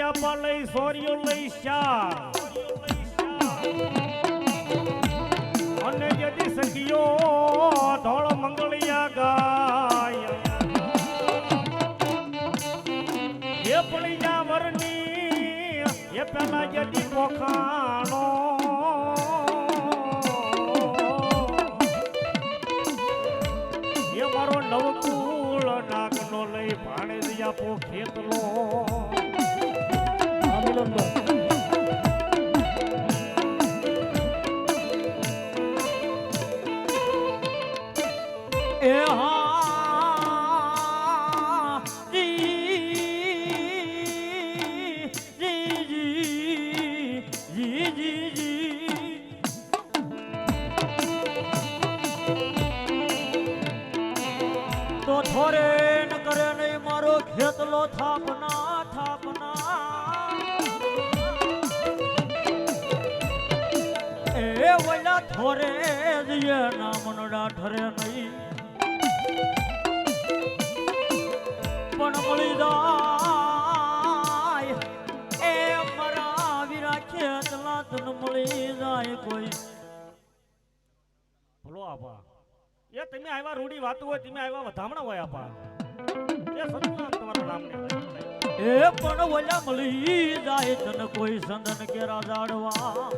આપા લઈ સોરીઓ લઈ શાર અને જદી સખીઓ ધોળ મંગળિયા ગાય એ પડી જા વરની એ પેલા જદી પોખાણો એ મારો નવકુળ નાગનો લઈ ભાણે આપો ખેતલો એ હા તો થોરે ન કરે નહીં મારો ખેતલો થાપના થાપના એ વૈલા થોરે જઈએ ના મનડા ઠરે નહીં પણ મળી જાય એ મારા વીરા ખેતલા તન મળી જાય કોઈ બોલો આપા એ તમે આવ્યા રૂડી વાતો હોય તમે આવ્યા વધામણા હોય આપા એ સતનામ તમારું નામ ને એ પણ ઓલા મળી જાય તને કોઈ સંદન કે રાજાડવા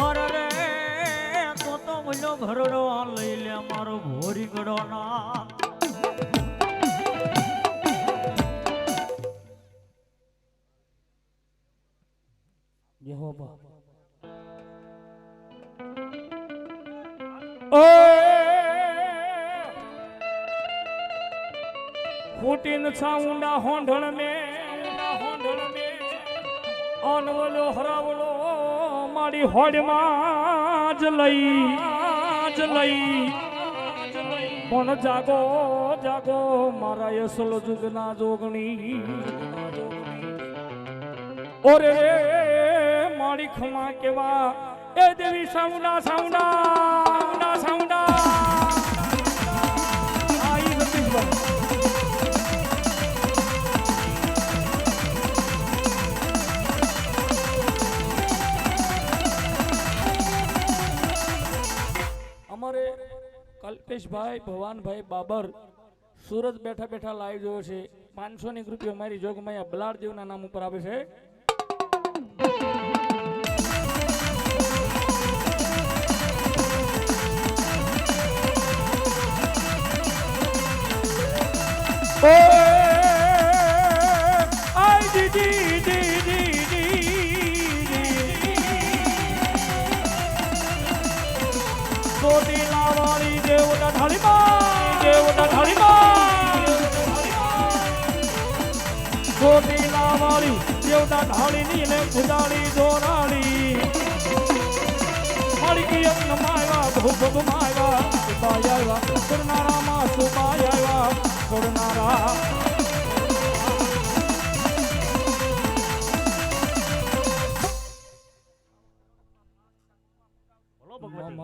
અરે રે તો મળ્યો ભરડો લઈ લે મારો ભોરી ગડોના યહોવા ફૂટીન છાઉંડા હોંઢણ મે અનવલો હરાવલો મારી હોડમાં જ લઈ પણ જાગો જાગો મારા યસલ જુગના જોગણી ઓરે રે મારી ખમા કેવા એ દેવી સાઉંડા સાઉંડા સાઉંડા આઈ રતીશભાઈ અમારે કલ્પેશભાઈ ભવાનભાઈ બાબર સુરત બેઠા બેઠા લાઈવ જોયો છે 500 ની રૂપિયા મારી જોગમાયા બલાડદેવના નામ ઉપર આવે છે ચોટીલા વાળી દેવડા ઢાળીમાં ચોટીલા વાળી દેવડા ઢાળીની ને ખુદાડી દોરાડી માળી યજ્ઞ માયવા ભૂપ માયવા સુબાય આવ્યા સુરનારા માં સુબાય આવ્યા સુરનારા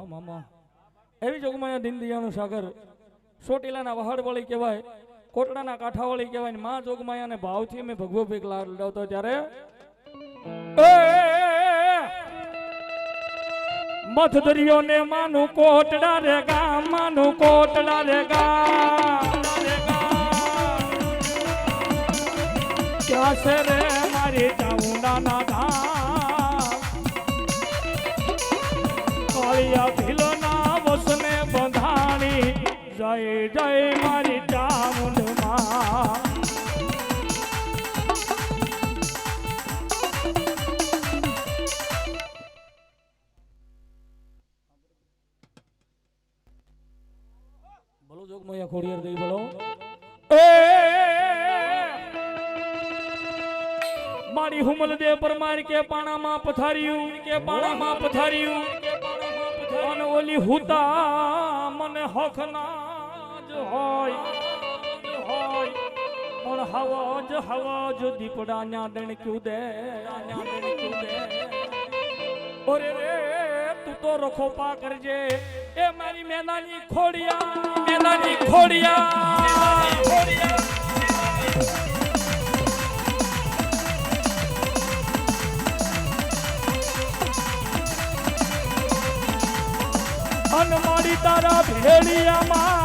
મામા એવી જોગમાયા દીનદયાનું સાગર ચોટીલાના વહાડવાળી કહેવાય કોટડાના કાંઠાવાળી કહેવાય ને માં જોગમાયાને ભાવથી અમે ભગવો ભેગ લાવતો ત્યારે મધ દરિયો ને માનું કોટડા રે ગામ માનું કોટડા રે ગામ ક્યાં છે રે મારી ચામુંડાના ધામ કાળિયા ભીલના વસને બંધાણી જય જય મારી ચામુંડમાં બોલો જોગમાયા ખોડિયાર દેવી બોલો મારી હુમલ દે પરમાર કે પાણામાં પથાર્યું અને ઓલી હુતા મને હક ના જ હોય પણ હવાજ દીપડા ન્યા દણક્યું દે ઓરે રે તું તો રખો પા કરજે એ મારી મેનાની ખોડિયા અન મારી તારા ભેળિયામાં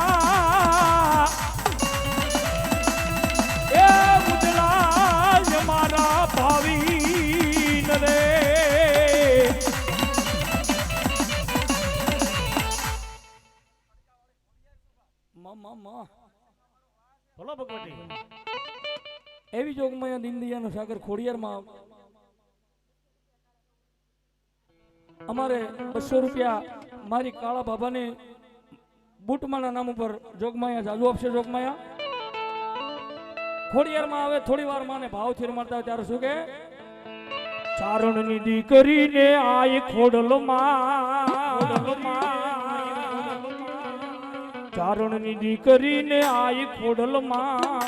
એ ઉજળાય મારા ભાવીન રે બોલો ભગવતી. એવી જોગમાયા દીનદયાનો સાગર ખોડિયારમાં અમારે 200 રૂપિયા મારી કાળા બાબાને બુટમાના નામ ઉપર જોગમાયા જાદુ આપશે. જોગમાયા ખોડિયારમાં આવે થોડી વાર માને ભાવથી રમાડતા હોય ત્યારે શું કે ચારણની દીકરીને આય ખોડલમાં ચારણની દીકરીને આય ખોડલમાં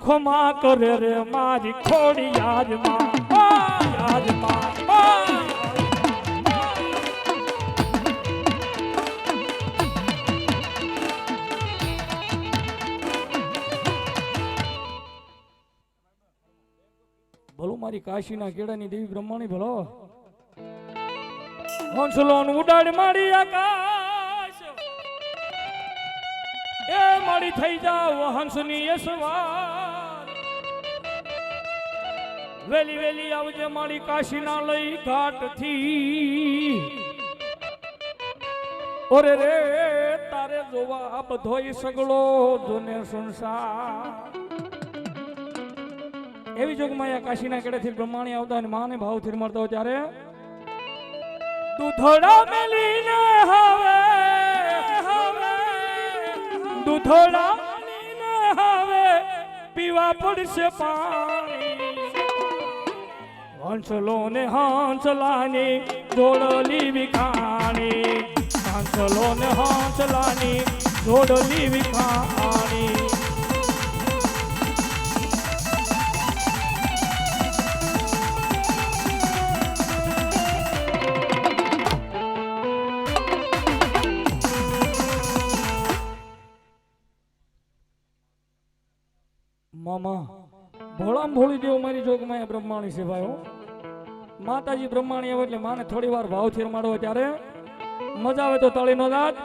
ખમા કરે રે મારી ખોડિયારમાં ભલો મારી કાશીના કેળાની દેવી બ્રહ્માણી ભલો હંસલોન ઉડાડ મારી આકાશ એ મારી થઈ જાવ હંસની એ સવાર વેલી વેલી આવજે મારી કાશીના લઈ ઘાટ થી ઓરે રે તારે જોવા બધોય સગળો જોને સંસાર એવી જોગમાયા કાશીના કેડેથી બ્રહ્માણી આવતા અને માને ભાવથી રમાડતા હોય ત્યારે દૂધડા મેલીને હવે દૂધડા મેલીને હવે પીવા પડશે પાણી હંસલો ને હંસલાની જોડલી વિખાણી હંસલો ને હંસલાની જોડલી વિખાણી મામા ભોળામ ભોળી દેવ મારી જોગમાયા બ્રહ્માણી છે ભાઈઓ માતાજી બ્રહ્માણી આવે એટલે માને થોડી વાર ભાવથી રમાડો ત્યારે મજા આવે તો તાળીનો દાંત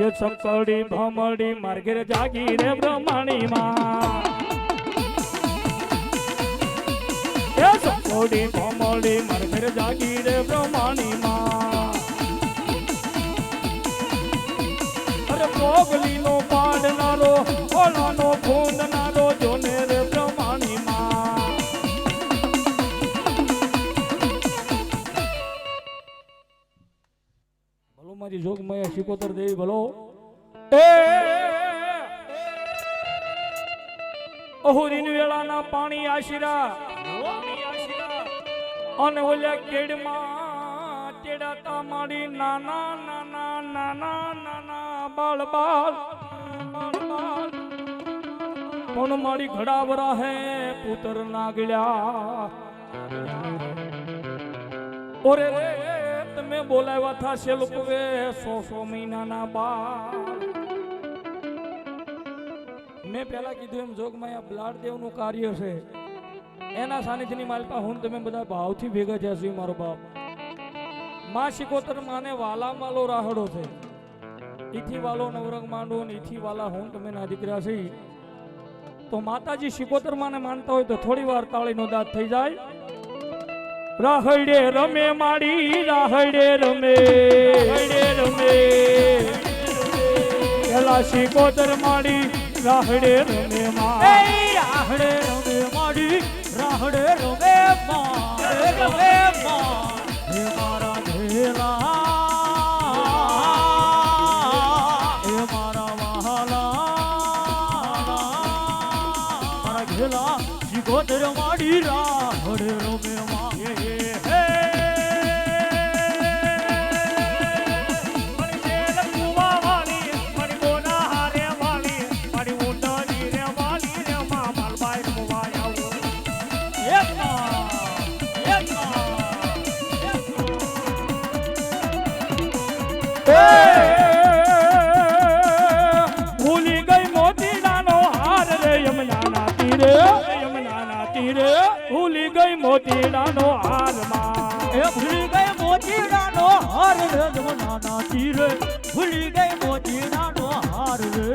એ સકડી ભમડી માર્ગે જાગી રે બ્રહ્માણી માં એ સકડી ભમડી માર્ગે જાગી રે બ્રહ્માણી માં અરે મોગલીનો પાડનારો ઓલાનો ખૂંદનારો જોને રે બ્રહ્માણી માં ભલો મારી જોગમાયા શિકોતર દેવી ભલો એ અહોરીન વેળાના પાણી આશીરા અને ઓલ્યા કેડમાં તેડાતા મારી નાના નાના નાના નાના બાળ બાળ પણ મારી ઘડાવરા હે પુત્ર નાગલ્યા ઓરે રે તમે બોલાવ્યા થા છે લોકોએ 100 મહિનાના બાળ મેં પહેલા કીધું એમ જોગમાયા બ્લાડદેવનું કાર્ય છે એના સાનિધ્યની માલપા હું તમે બધા ભાવથી ભેગા થયા છો મારો બાપ માં શિકોતર માને વાલા માલો રાહડો છે ઈથી વાલો નવરંગ માંડો ને ઈથી વાલા હું તમે ના દીકરા છે તો માતાજી શિકોતર માને માનતા હોય તો થોડી વાર તાળીનો દાંત થઈ જાય રાહડે રમે માડી રાહડે રમે પેલા શિકોતર માડી રાહડે રમે માં રાહડે રમે માડી રાહડે રમે હે મારા ઘેલા હે મારા વહાલા મારા ઘેલા શિકોતર માડી રાહડે રમે માં ભૂલી ગઈ મોતીડાનો હાર રે યમુનાના તીરે ભૂલી ગઈ મોતીડાનો હાર માં ભૂલી ગઈ મોતીડાનો હાર રે જમનાના તીરે ભૂલી ગઈ મોતીડાનો હાર રે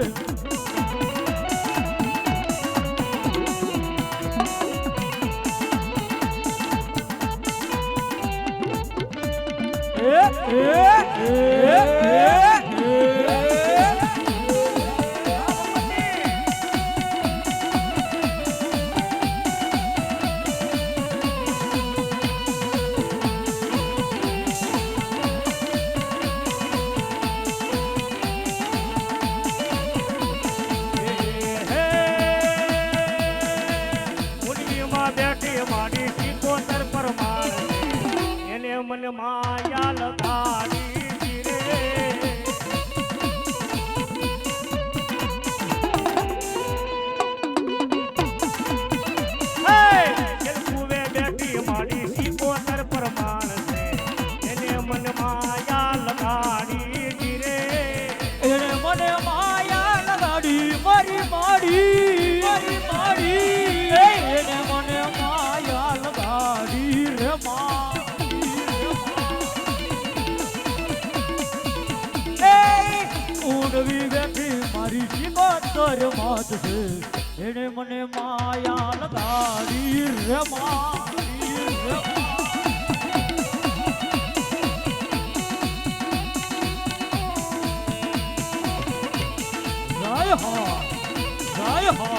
મને માયા લગાડી રે કુવે બેઠી માડી સિકોતર પરમાર છે એને મને માયા લગાડી રે એને મને માયા લગાડી મારી માડી મારી માડી એને મને માયા લગાડી રે મા ઉડવી બેઠી મારી સિકોતર માત છે એને મને માયા લગાડી રે મારી રે જય હો જય હો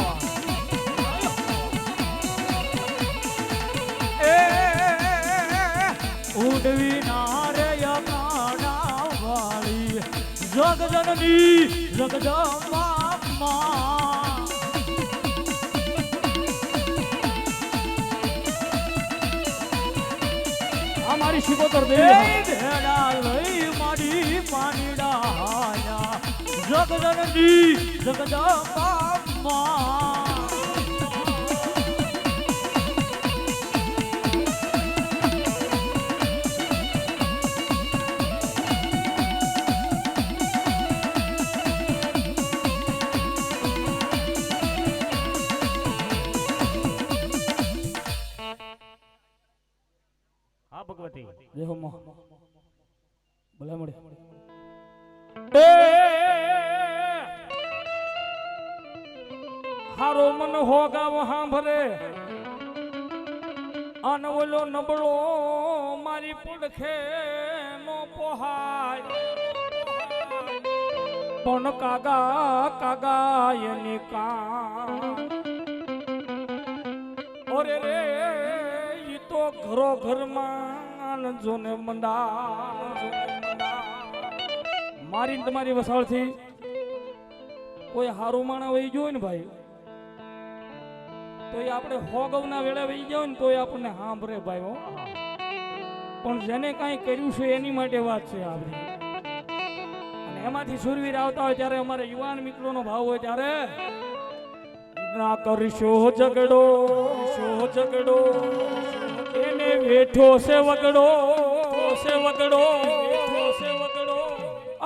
ઉડવી નારે કાણા વાળી જગજનની જગદંબા માં આ મારી સિકોતર એ દેવી ભેડા લઈ માડી પાણીડા હાયા જગજનની જગદંબા માં હા ભગવતી જય હો માં ભલે મળે હારો મન હોગાવ હાંભરે અન ઓલો નબળો મારી પડખે નો પોહાય પણ કાગા કાગા એની કાન ઓરે રે ઈ તો ઘરો ઘરમાં જોને મંડા મારી તમારી વસાળથી કોઈ હારું માણા વહી ગયો ને ભાઈ તો એ આપણે હોગવના વેળે વહી ગયો ને તો એ આપણને સાંભળે ભાઈ હો પણ જેને કાંઈ કર્યું છે એની માટે વાત છે આપણી અને એમાંથી સુરવીર આવતા હોય ત્યારે અમારે યુવાન મિત્રોનો ભાવ હોય ત્યારે ના કરશો ઝઘડો એને વેઠો છે વગડો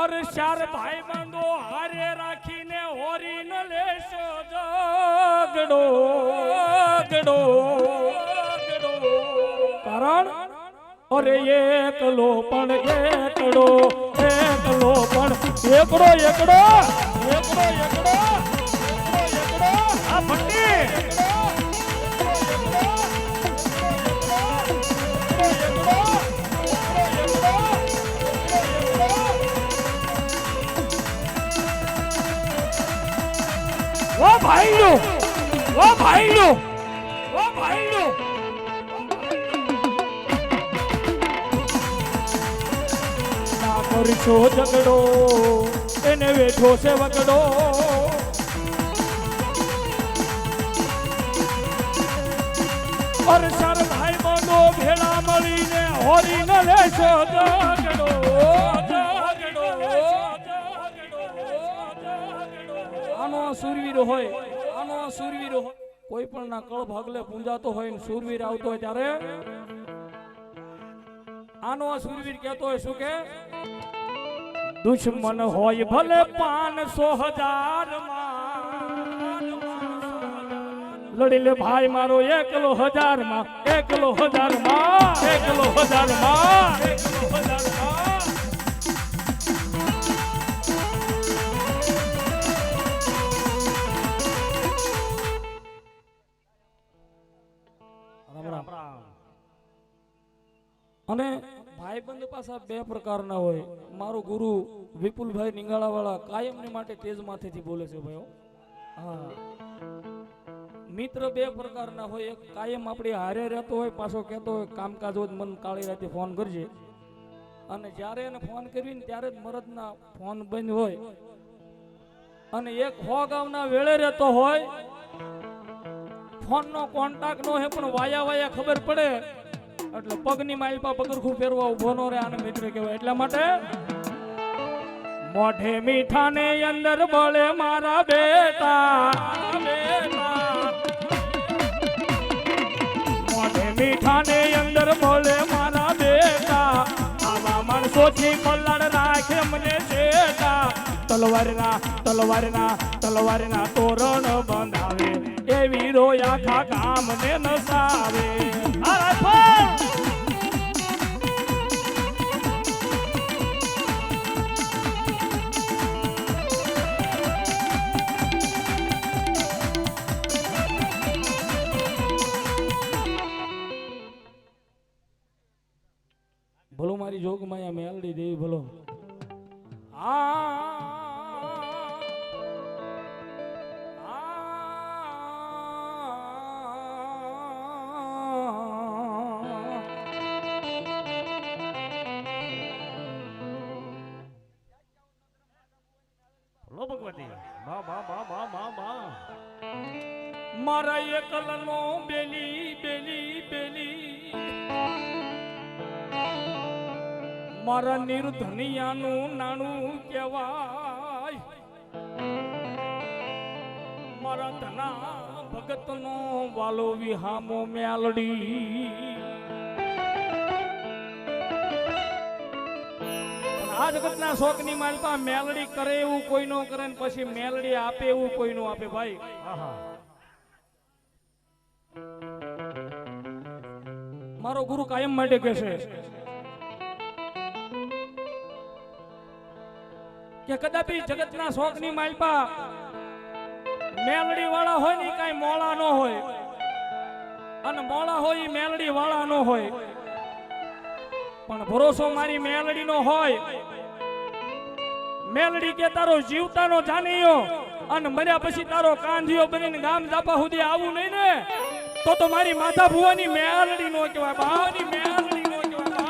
અરે ચાર ભાઈ બંધો હારે રાખીને હોરી ન લેશો ઝઘડો કારણ અરે એકલો પણ એકડો આ ભટ્ટી ઓ ભાઈઓ ના કરશો ઝઘડો એને વેઠો છે વગડો અરે ચાર ભાઈ બંધો ભેળા મળીને હોરી ન લેશો ઝઘડો આનો સુરવીર હોય કોઈ પણ ના કળ ભાગલે પૂંજાતો હોય ને સુરવીર આવતો હોય ત્યારે આનો સુરવીર કહેતો હોય શું કે દુશ્મન હોય ભલે 500,000 માં લડી લે ભાઈ મારો એકલો 1000 માં અને ભાઈબંધ પાછા બે પ્રકારના હોય. મારો ગુરુ વિપુલભાઈ નિંગાળાવાળા કાયમની માટે તેજ માથેથી બોલે છે ભાઈઓ. હા, મિત્ર બે પ્રકારના હોય. એક કાયમ આપણી હારે રહેતો હોય, પાછો કહેતો હોય કામકાજ હોય મન કાળી રાતે ફોન કરજે, અને જ્યારે એને ફોન કરવી ને ત્યારે જ મરદના ફોન બંધ હોય. અને એક હો ગામના વેળે રહેતો હોય, ફોનનો કોન્ટેક્ટ નો હે પણ વાયા વાયા ખબર પડે એટલે પગની માલપા પગરખું ફેરવા ઉભો નો રે, આને મિત્ર કહેવાય. એટલા માટે મોઢે મીઠા ને અંદર બોલે મારા બેટા, મોઢે મીઠા ને અંદર બોલે મારા બેટા, આવા માણસોથી પલ્લડ રાખે મને શેઠા. તલવારના તોરણ બંધાવે એવી રોય આખા ગામને નસાવે. ભલો મારી જોગમાયા મેલડી દેવી ભલો. લો ભગવતી બા બા બા બા બા બા. મારા એકલનો બેલી બેલી બેલી, મારા નિર્ધનિયાનું નાણું કહેવાય. મારા ધના ભગતનો વાલો વિહામો મેલડી. આ જગતના શોકની માલપા મેલડી કરે એવું કોઈ નો કરે ને પછી મેલડી આપે એવું કોઈ નો આપે ભાઈ. મારો ગુરુ કાયમ માટે કહેશે કે કદાપી જગતના શોકની માલપા મેલડી વાળા હોય ને કઈ મોળા નો હોય, અને મોળા હોય મેલડી વાળા નો હોય, પણ ભરોસો મારી મેલડી નો હોય. મેલડી કે તારો જીવતાનો જાનીયો અને મર્યા પછી તારો કાંધિયો બનીને ગામ જાપા સુધી આવું નહીં ને તો મારી માથા ભુવાની મેલડી નો કહેવાય. ભાવની મેલડી નો કહેવાય.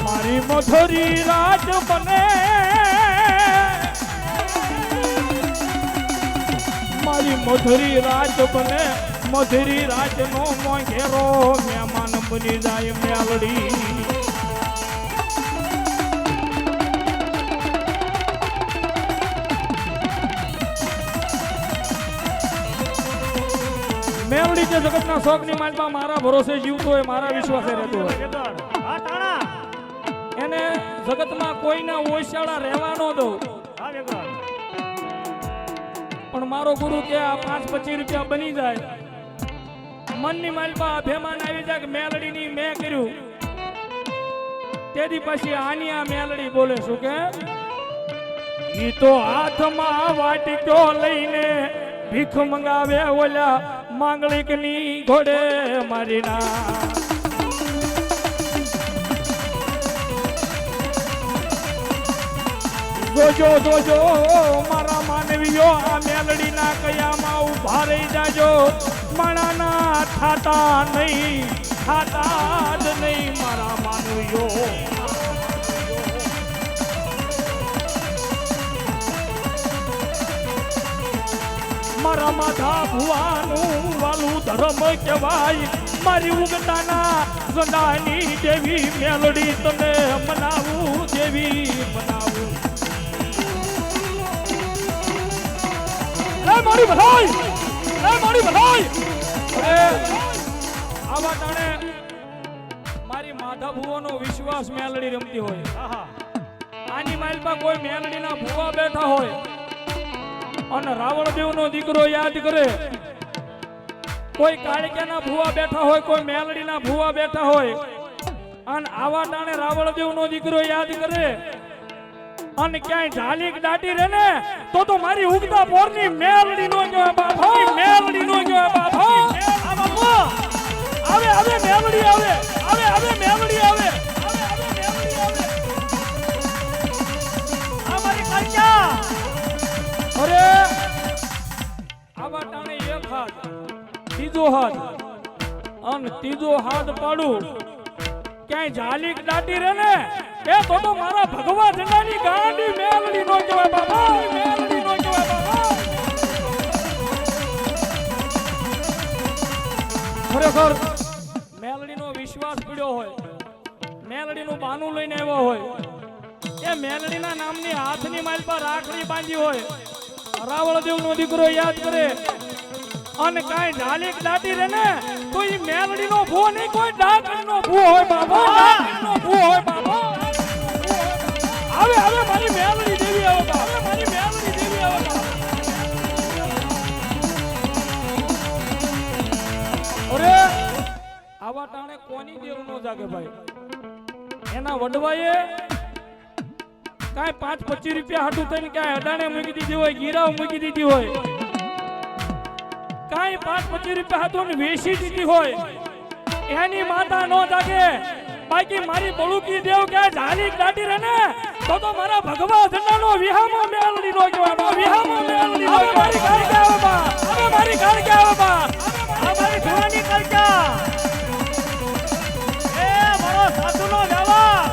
મારી મધુરી રાત બને, મારી મધુરી રાત બને, મધુરી રાત નો મોંઘેરો મહેમાન બની જાય મેલડી. મેલડી જે જગતના શોકની માલમાં મારા ભરોસે જીવતો હોય, મારા વિશ્વાસે રહેતો હોય, એને જગતમાં કોઈના ઓછાળા રહેવા ન દઉં. પણ મારો ગુરુ કે આ 5-25 રૂપિયા બની જાય, મનની માલપા અભિમાન આવી જાય કે મેલડીની મેં કર્યું, તેથી પછી આની આ મેલડી બોલે શું કે ઈ તો હાથમાં વાટક્યો લઈને ભીખ મંગાવે ઓલા માંગલિકની ઘોડે મારી ના. જોજો જોજો મારા માનવીઓ, આ મેલડી ના કયામાં ઉભા રહી જાજો. માણાના થાતા નહીં, થાતા જ નહીં મારા માનવીઓ. મારા માથા ભુવાનું વાલું ધર્મ કહેવાય. મારી ઉગતાના ગંડાની દેવી મેલડી, તને મનાવું દેવી મનાવું. મારી બધાઈ, મારી બધાઈ. આવા ટાણે મારી માધા ભુવાનો વિશ્વાસ મેલડી રમતી હોય. આની માલમાં કોઈ મેલડીના ભુવા બેઠા હોય અને રાવણદેવનો દીકરો યાદ કરે, કોઈ કાળિકાના ભુવા બેઠા હોય, કોઈ મેલડીના ભુવા બેઠા હોય, અને આવા ટાણે રાવણદેવનો દીકરો યાદ કરે અને ક્યાંય ઝાલીક દાટી રે ને તો મારી ઉગતા પોરની મેલડી નો કહેવાય બાપા, મેલડી નો કહેવાય બાપા. આ બાપુ આવે આવે મેલડી આવે, આવે આવે મેલડી આવે, આવે આવે મેલડી આવે. આ મારી કાળજા. અરે આવા ટાણે એક હાથ, ત્રીજો હાથ અને ત્રીજો હાથ પાડું ક્યાંય ઝાલીક દાટી રે ને એ તો મારા ભગવા જનાની ગાંડી મેલડી નો કહેવાય બાબા, મેલડી નો કહેવાય બાબા. ખરેખર મેલડીનો વિશ્વાસ પડ્યો હોય, મેલડીનું બાનું લઈને આવ્યો હોય, એ મેલડીના નામની હાથની માલ પર રાખડી બાંધી હોય, રાવળદેવનો દીકરો યાદ કરે અને કાંઈ ઝાલીક દાટી રે ને તો ઈ મેલડીનો ભૂવો નહીં, કોઈ ડાકણીનો ભૂવો હોય બાબા, ડાકણીનો ભૂવો હોય બાબા. આવે આવે મારી મેલડી દેવી આવે બા, આવે મારી મેલડી દેવી આવે બા. અરે આવા ટાણે કોની દેવ નો જાગે ભાઈ. એના વડવાએ કાંઈ 5-25 રૂપિયા હાટું થઈને કાંઈ અડાણે મૂકી દીધી હોય, ગીરાવ મૂકી દીધી હોય, કાંઈ 5-25 રૂપિયા હાટું વેચી દીધી હોય, એની માતા નો જાગે. બાકી મારી બળુકી દેવ ક્યાંય ઝાલીક દાટી રહે ને તો મારા ભગવા જન્નાનો વિહામાં મેલડી નો કહેવાય, વિહામાં મેલડી નો કહેવાય. મારી ગાડી આવે બા, હવે મારી ગાડી આવે બા, આ મારી ધોવાની કાળજા. એ મારો સાધુનો વ્યવહાર.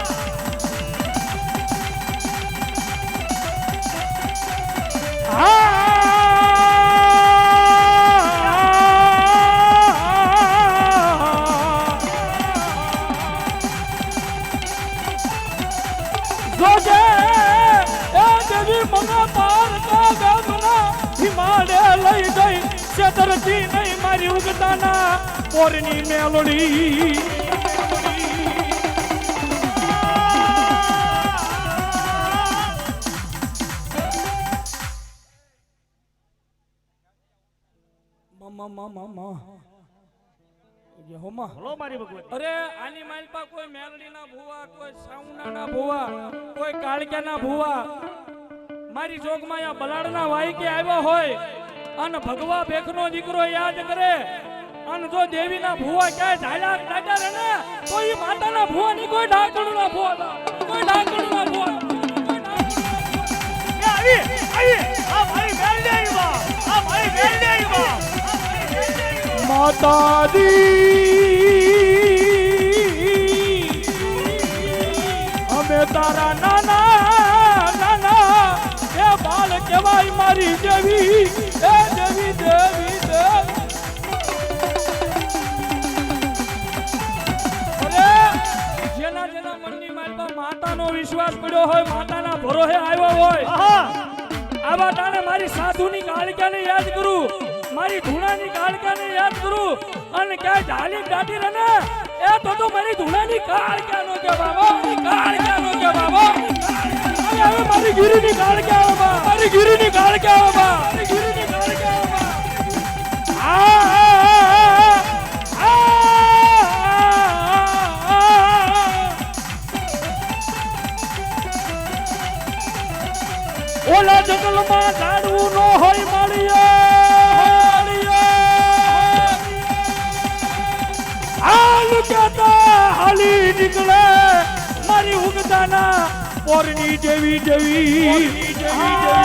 જોજે એ દેવી મને પાર કા ગામના હિમાલય લઈ ગઈ છેતરતી નહીં મારી ઉગતાના પોરની મેલડી. બોલો મારી ભગવતી. અરે આની માલપા કોઈ મેલડીના ભુવા, કોઈ સાઉનાના ભુવા, કોઈ કાળક્યાના ભુવા મારી જોગમાં આ બલાડના વાયકે આવ્યો હોય અને ભગવા ભેખનો દીકરો યાદ કરે અને જો દેવીના ભુવા ક્યાંય ઝાલા દાટા રહે ને તો ઈ માતાના ભુવા ની કોઈ ડાકણુના ભુવા, કોઈ ડાકણુના ભુવા. એ આવી આવી આ મારી મેલડી આવી બા, આ મારી મેલડી આવી બા, આ મારી મેલડી આવી બા. માતાજી અમે તારા નાના નાના એ બાલ કહેવાય મારી દેવી, એ દેવી દેવી દેવી. અરે જેના જેના મનની માલપા માતાનો વિશ્વાસ પડ્યો હોય, માતાના ભરોસે આવ્યો હોય, આવા ટાણે મારી સાધુની કાળિકાને યાદ કરું, મારી ધૂણાની કાળકાને યાદ કરું અને ક્યાંય ઝાલીક દાટી રહે ને એ તો મારી ધૂણાની કાળકાનો કે બાબા, કાળકાનો કે બાબા. હવે મારી ગીરીની કાળકા આવે બા, મારી ગીરીની કાળકા આવે બા, મારી ગીરીની કાળકા આવે બા. ઓલા જંગલમાં ઝાડવું નો હોય માળીએ, હાલ કેતા હાલી નીકળે મારી ઉગતાના પોરની દેવી દેવી દેવી દેવી.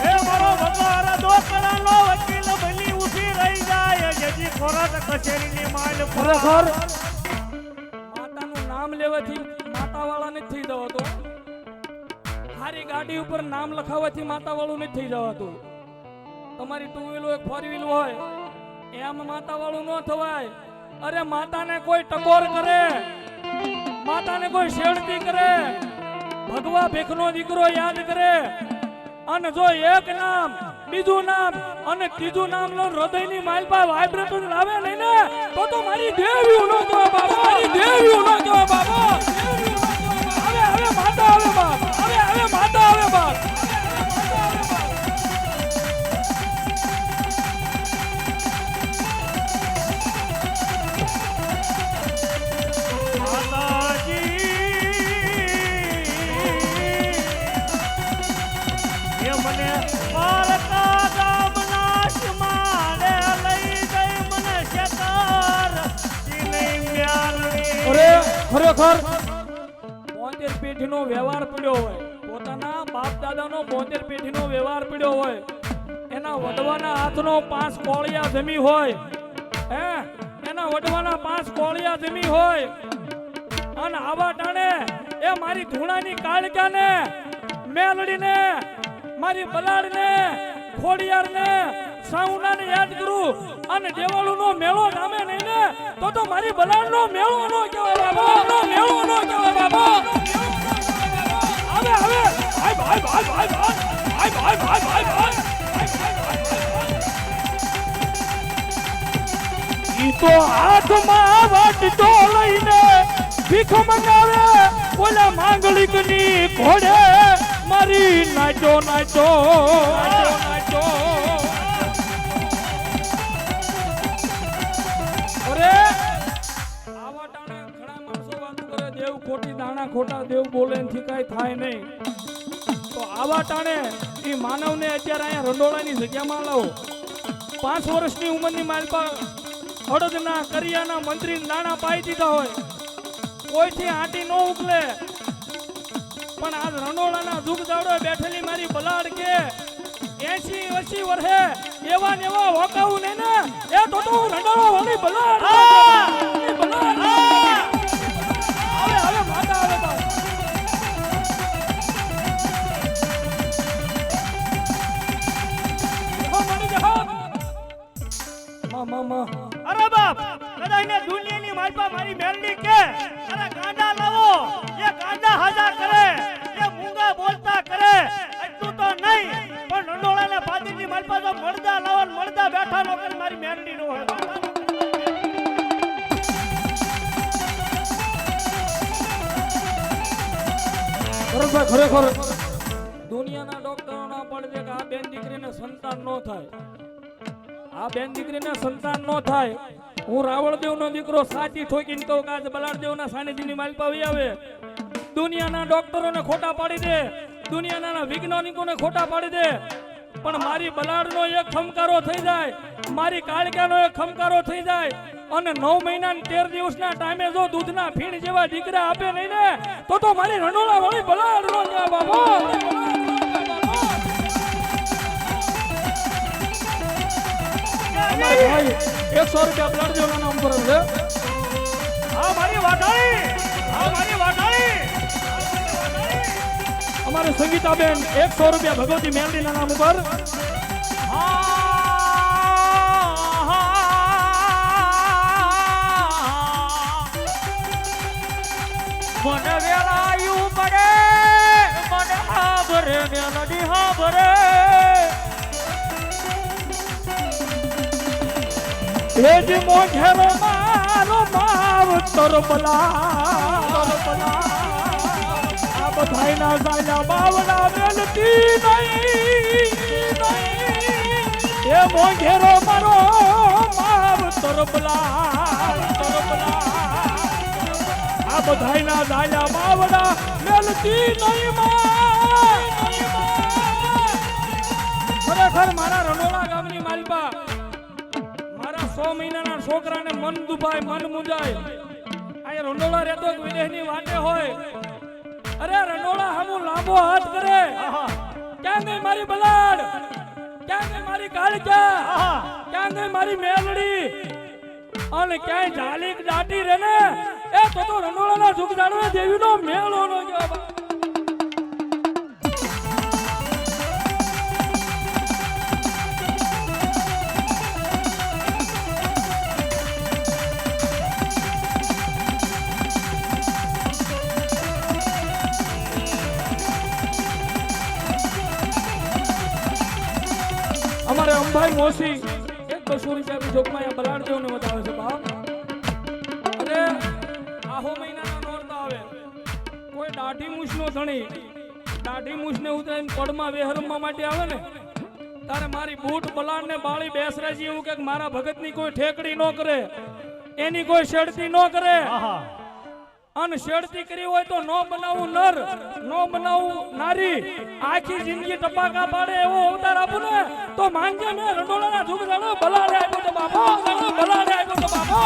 એ મારો ભગવાન દોકડાનો વકીલ ભલી ઊભી રહી જાય જેથી ખોરાક કચેરીની માલ ખરેખર માતાનું નામ લેવાથી માતાવાળા નથી થઈ જવાતો, હારી ગાડી ઉપર નામ લખાવવાથી માતાવાળું નથી થઈ જવાતું. તમારી 2 વ્હીલ હોય, 4 વ્હીલ હોય એમ માતાવાળું ન થવાય. અરે માતાને કોઈ ટકોર કરે, માતાને કોઈ શેરતી કરે, ભગવા ભેખનો દીકરો યાદ કરે અને જો એક નામ, બીજું નામ અને ત્રીજું નામ નો હૃદયની માલપા વાઇબ્રેશન લાવે નહીં ને તો મારી દેવી નો કહેવાય બાબા, મારી દેવી નો કહેવાય બાબા. હવે હવે માતા આવે બાપ, હવે હવે માતા આવે બાપ. ખરેખર 72 પેઢીનો વ્યવહાર પડ્યો હોય, પોતાના બાપ દાદાનો 72 પેઢીનો વ્યવહાર પડ્યો હોય, એના વડવાના હાથનો 5 કોળિયા જમી હોય, હે એના વડવાના 5 કોળિયા જમી હોય, અને આવા ટાણે એ મારી ધૂણાની કાળકાને, મેલડીને, મારી બલાડને, ખોડિયારને, સાઉનાને યાદ કરું અને દેવાળુનો મેળો ગામે નહીં ને તો મારી બલાડનો મેળો નો કહેવાય બાબા, મેળો નો કહેવાય બાબા. હવે ભાઈ ભાઈ ભાઈ ભાઈ ભાઈ ભાઈ ભાઈ ભાઈ ભાઈ ઈ તો હાથમાં વાટતો લઈને ભીખ મંગાવે ઓલા માંગલિકની ઘોડે મારી નાચો નાચો નાચો નાચો. અરે આવા ટાણે ઘણા માણસો વાતો કરે દેવ ખોટી દાણા ખોટા દેવ બોલે એનાથી કાંઈ થાય નહીં. તો આવા ટાણે એ માનવને અત્યારે અહીંયા રંડોળાની જગ્યામાં લાવો. 5 વર્ષની ઉંમરની માલપા અડદના કરિયાના મંત્રી દાણા પાઈ દીધા હોય, કોઈથી આંટી ન ઉકલે, પણ આજ રંડોળાના જુગ દાડો બેઠેલી મારી બલાડ કે 80-80 વર્ષે એવા ને એવા હોકાવું નહીં ને એ તો રંડોળા વાળી બલાડ બલાડ આવે માતા આવે તો મામા. અરે બાપ કદાઈને દુનિયાની માલપા મારી મેલડી કે અરે ગાંડા લાવો, એ ગાંડા હાજા કરે, એ મૂંગા બોલતા કરે એટલું તો નહીં, પણ રંડોળાના પાદરીની માલપા તો મળદા લાવો ને મળદા બેઠા નો કરે મારી મેલડી નો હોય. ખરેખર દુનિયાના ડોક્ટરો ના પડે કે આ બેન દીકરીને સંતાન ન થાય, આ બેન દીકરીને સંતાન ન થાય. હું રાવળદેવનો દીકરો સાચી ઠોકીને કહું કે આજ બલાળદેવના સાનિધ્યની માલપા આવી આવે. દુનિયાના ડોક્ટરોને ખોટા પાડી દે, દુનિયાના વૈજ્ઞાનિકોને ખોટા પાડી દે, પણ મારી બલાડનો એક ખમકારો થઈ જાય, મારી કાળકાનો એક ખમકારો થઈ જાય, અને 9 મહિના 13 દિવસના ટાઈમે જો દૂધના ફીણ જેવા દીકરા આપે નહીં ને તો મારી રંડોળા વાળી બલાડ નો જાય બાબા. ભાઈ 100 રૂપિયા બ્લડ દેવાના નામ પર છે. આ મારી વાટાળી, આ મારી વાટાળી. અમારે સંગીતાબેન 100 રૂપિયા ભગવતી મેલડીના નામ ઉપર. મને વેલાયું પડે, મને હાબરે મેલડી હાબરે. એજ મોઘેરો મારો માવતર બલા આ બધાયના સાયા બાવડા મેલતી નહીં. એ મોઘેરો મારો માવતર બલા આ બધાયના સાયા બાવડા મેલતી નહીં. ખરેખર મારા રણોળા ગામની માલપા 100 મહિનાના છોકરાને મન દુભાય, મન મુંજાય. અહીંયા રંડોળા રહેતો વિદેશની વાટે હોય, અરે રંડોળા હમું લાંબો હાથ કરે, ક્યાં ગઈ મારી બલાડ, ક્યાં ગઈ મારી કાળકા, ક્યાં ગઈ મારી મેલડી, અને ક્યાંય જાલીક દાટી રે ને એ તો રંડોળાના સુખ જાણવે દેવીનો મેળો નો કહેવાય. અમારે અંબાઈ મોસી 100 રૂપિયા જોગમાં બલાડદેવને બતાવે છે બાપ. અરે આહો મહિનાના નોરતા આવે, કોઈ દાઢી મૂછનો ધણી દાઢી મૂછને ઉતરીને પડમાં વેહરમવા માટે આવે ને તારે મારી બૂટ બલાડને બાળી બેસરાજી એવું કે મારા ભગતની કોઈ ઠેકડી ન કરે, એની કોઈ શેડતી ન કરે. અને શેડતી કરી હોય તો નો બનાવું નર, નો બનાવું નારી, આખી જિંદગી ટપાકા પાડે એવો અવતાર આપું ને તો માંગે મેં રંડોળાના જુગ જાણો બલાડે આપ્યો તો બાપો, બલાડે આપ્યો તો બાપો.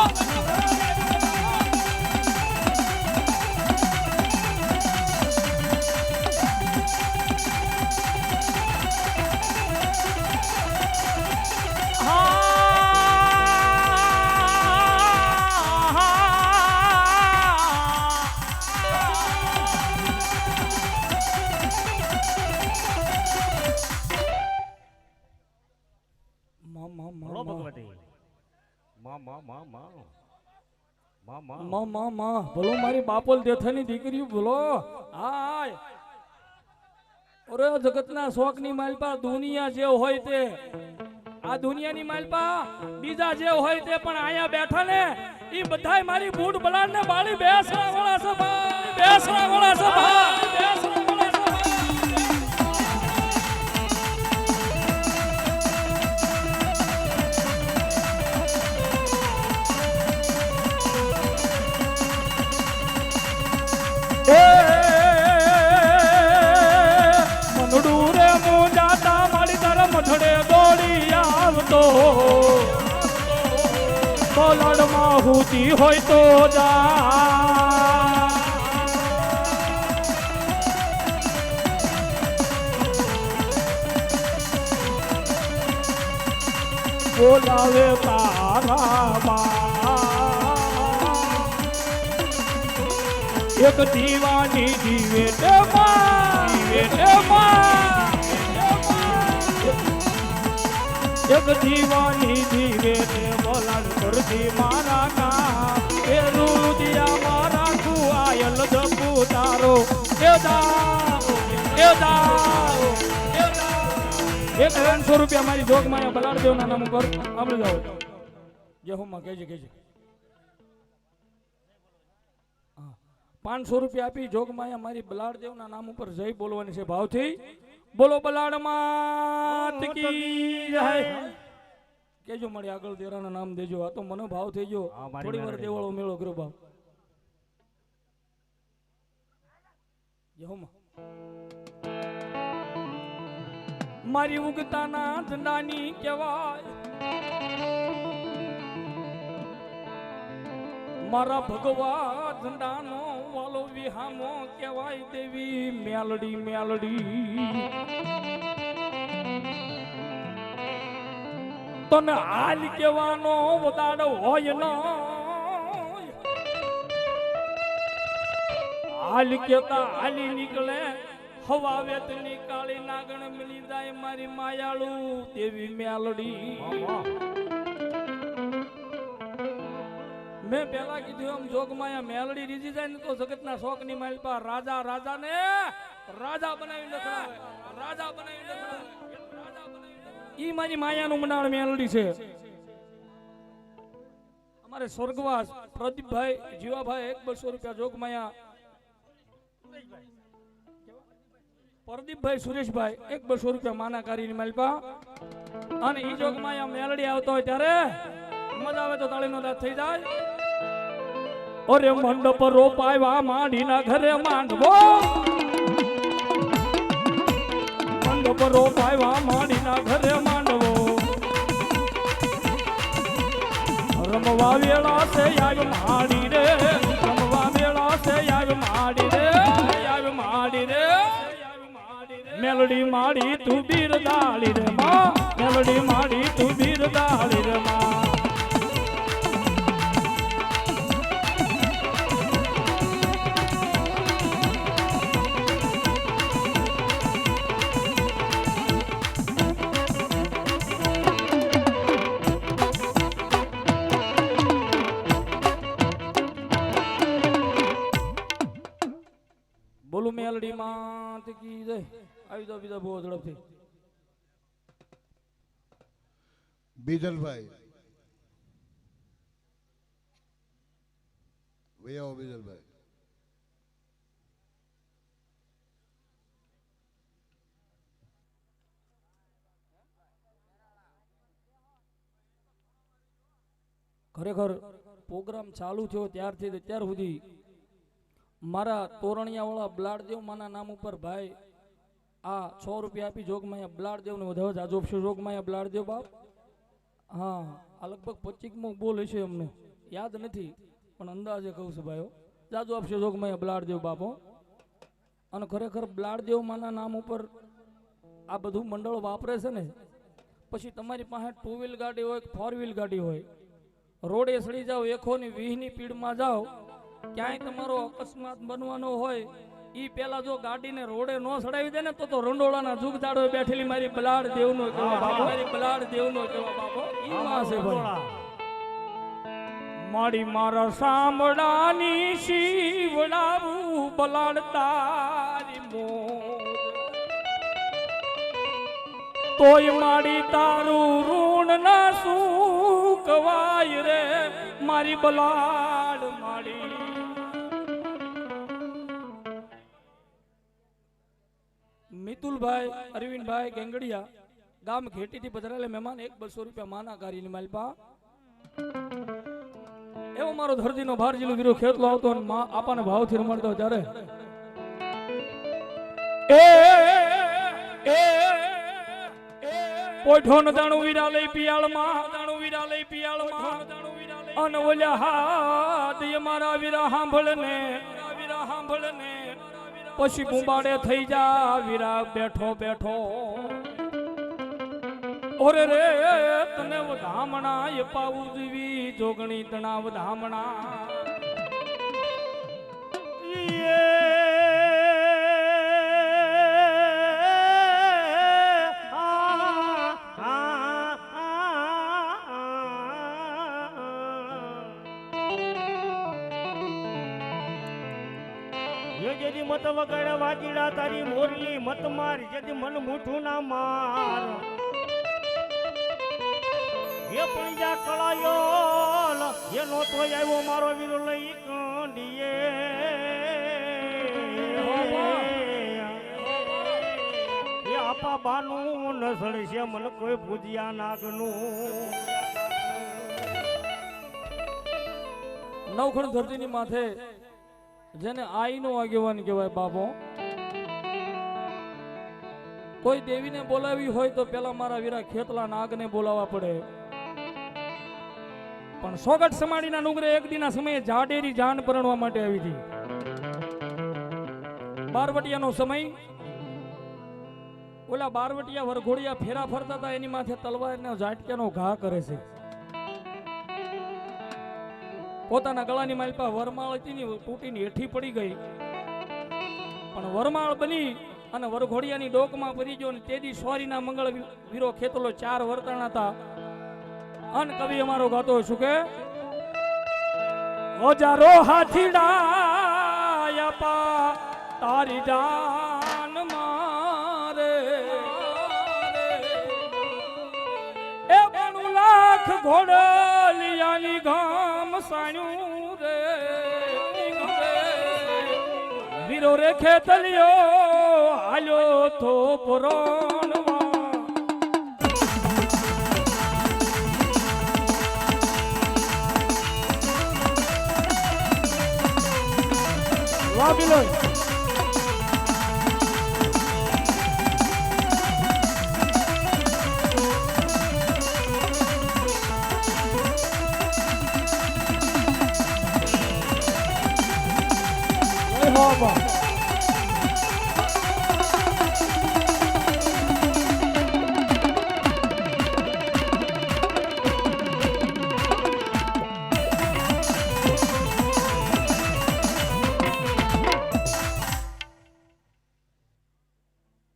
માં ભલો મારી બાપોલ દેથાની દીકરી ભલો હાય ઓરે જગતના શોખની માલપા દુનિયા જે હોય તે આ દુનિયાની માલપા બીજા જે હોય તે પણ અહીંયા બેઠા ને ઈ બધાય મારી બૂટ બલાડ ને બાળી બેસરા વાળા છે ભાઈ બેસરા વાળા છે ભાઈ બેસરા વાળા છે મનડું રે મુંજાતા મારી તરફ મઠડે દોડી આવતો બલાડમાં હુતી હોય તો જા બોલાવે તારા બા એક દીવાની જીવે તે માં એક દીવાની જીવે તે બોલાડ કરતી મારા કા એ રૂદિયા મારા કુઆયલ જપુ તારો એ દા 500 રૂપિયા મારી જોગ માં બલાડ દેવના નામ ઉપર આપણે જાઓ જે હું માં કહેજે 500 રૂપિયા આપી જોગમાયા મારી બલાડદેવના નામ ઉપર જય બોલવાની છે ભાવથી બોલો બલાડ માત કી જય કેજો મળી આગળ દેરાના નામ દેજો આ તો મને ભાવ થઈ ગયો થોડી વાર દેવાળો મેળો કર્યો ભાવ જય મારી ઉગતાના ધંધાની કહેવાય મારા ભગવા ધંધાનો વાલો વિહામો કહેવાય દેવી મેલડી તને હાલ કહેવાનો વદાડ હોય ન હાલ કેતા હાલી નીકળે હવા વેતની કાળી નાગણ મિલી જાય મારી માયાળુ દેવી મેલડી મેં પેલા કીધું એમ જોગમાયા મેલડી રીજી જાય ને તો જગતના શોખની માલપા રાજા ને રાજા બનાવી નખડાવે ઈ મારી માયાનું મંડાણ મેલડી છે અમારે સ્વર્ગવાસ પ્રદીપભાઈ જીવાભાઈ 100 રૂપિયા જોગમાયા પ્રદીપભાઈ સુરેશભાઈ 100 રૂપિયા માના કારીની માલપા અને ઈ જોગમાયા મેલડી આવતો હોય ત્યારે મજા આવે તો તાળીનો દાંત થઈ જાય ઓરે મંડપ રોપાયવા માંડીના ઘરે માંડવો મંડપ રોપાયવા માંડીના ઘરે માંડવો રમવા વેળા છે આવ માડી રે રમવા વેળા છે આવ માડી રે મેલડી માડી તું બિરદાળી રે માં મેલડી માડી તું બિરદાળી રે માં બોલું મેલડી માં કી જય આવી જાવ બીજા બહુ ઝડપથી બીજલભાઈ વૈયાઓ બીજલભાઈ ખરેખર પ્રોગ્રામ ચાલુ થયો ત્યારથી અત્યાર સુધી મારા તોરણિયા વાળા બ્લાડદેવ માના નામ ઉપર ભાઈ આ 100 રૂપિયા આપી જોગમાયા બ્લાડદેવ ને વધારે જાજો આપશો જોગમાયા બ્લાડદેવ બાપ હા આ લગભગ 25મો બોલ હશે અમને યાદ નથી પણ અંદાજે કહું છું ભાઈઓ જાજો આપશો જોગમાયા બ્લાડદેવ બાપો અને ખરેખર બ્લાડદેવ માના નામ ઉપર આ બધું મંડળ વાપરે છે ને પછી તમારી પાસે 2 વ્હીલ ગાડી હોય 4 વ્હીલ ગાડી હોય રોડે સડી જાઓ 120ની સ્પીડમાં જાઓ ક્યાંય તમારો અકસ્માત બનવાનો હોય ઈ પેલા જો ગાડીને રોડે નો સડાવી દે ને તો રંડોળાના જુગ જાડો બેઠેલી મારી બલાડ દેવનો કહેવા બાપો મારી બલાડ દેવનો કહેવા બાપો ઈ માં છે ભાઈ મારી મારા સાંભળાની શીવડાવું બલાડ તારી મોજ તોય મારી તારું ઋણ ના સુકવાય રે મારી બલાડ મારી મિતુલભાઈ અરવિંદભાઈ ગેંગડિયા ગામ ઘેટીથી પધરાયેલા મહેમાન 100-200 રૂપિયા માના કાર્યની માલપા એવો મારો ધરતીનો ભાર જીલો વીરો ખેતલો આવતો અને માં આપાને ભાવથી રમાડતો ત્યારે પોઠો ન દાણું વીરા લઈ પિયાળમાં દાણું વીરા લઈ પિયાળમાં અને ઓલ્યા હાથ એ મારા વીરા સાંભળ ને પછી બુંબાડે થઈ જા વીરા બેઠો બેઠો ઓરે રે તને વધામણા એ પાવું જીવી જોગણી તણા વધામણા જેદી મત વગાડે વાજીડા તારી મોરલી મત માર જેદી મન મૂઠું ના માર એ પણ જા કળાયો એ નોતો આવ્યો મારો વીરો લઈ કાંડીએ એ આપા બાનું નસળ છે મન કોઈ ભૂજિયા નાગનું નવખણ ધરતીની માથે જેને આઈનો આગેવાન કહેવાય બાપો કોઈ દેવીને બોલાવી હોય તો પેલા મારા વીરા ખેતલા નાગને બોલાવવા પડે પણ સોગટ સમાડીના નુગરે એક દીના સમયે જાડેરી જાન પરણવા માટે આવી હતી બારવટિયાનો સમય ઓલા બારવટિયા વરઘોડિયા ફેરા ફરતા હતા એની માથે તલવારનો ઝાટક્યાનો ઘા કરે છે પોતાના ગળાની માલપા વરમાળ હતી ને તૂટીને હેઠી પડી ગઈ પણ વરમાળ બની અને વરઘોડિયાની ડોકમાં પડી ગયો ને તેદી સ્વારીના મંગળ વીરો ખેતલો 4 વર્તાણા હતા અન કવિ અમારો ગાતો શું કે હજારો હાથીડા પા તારી જાન મારે એ 92 લાખ ઘોડલિયાની ગામ સાણ્યું રે વીરો રે ખેતલિયો હાલ્યો તો પુરાણવા વાહ બિલોય બાબા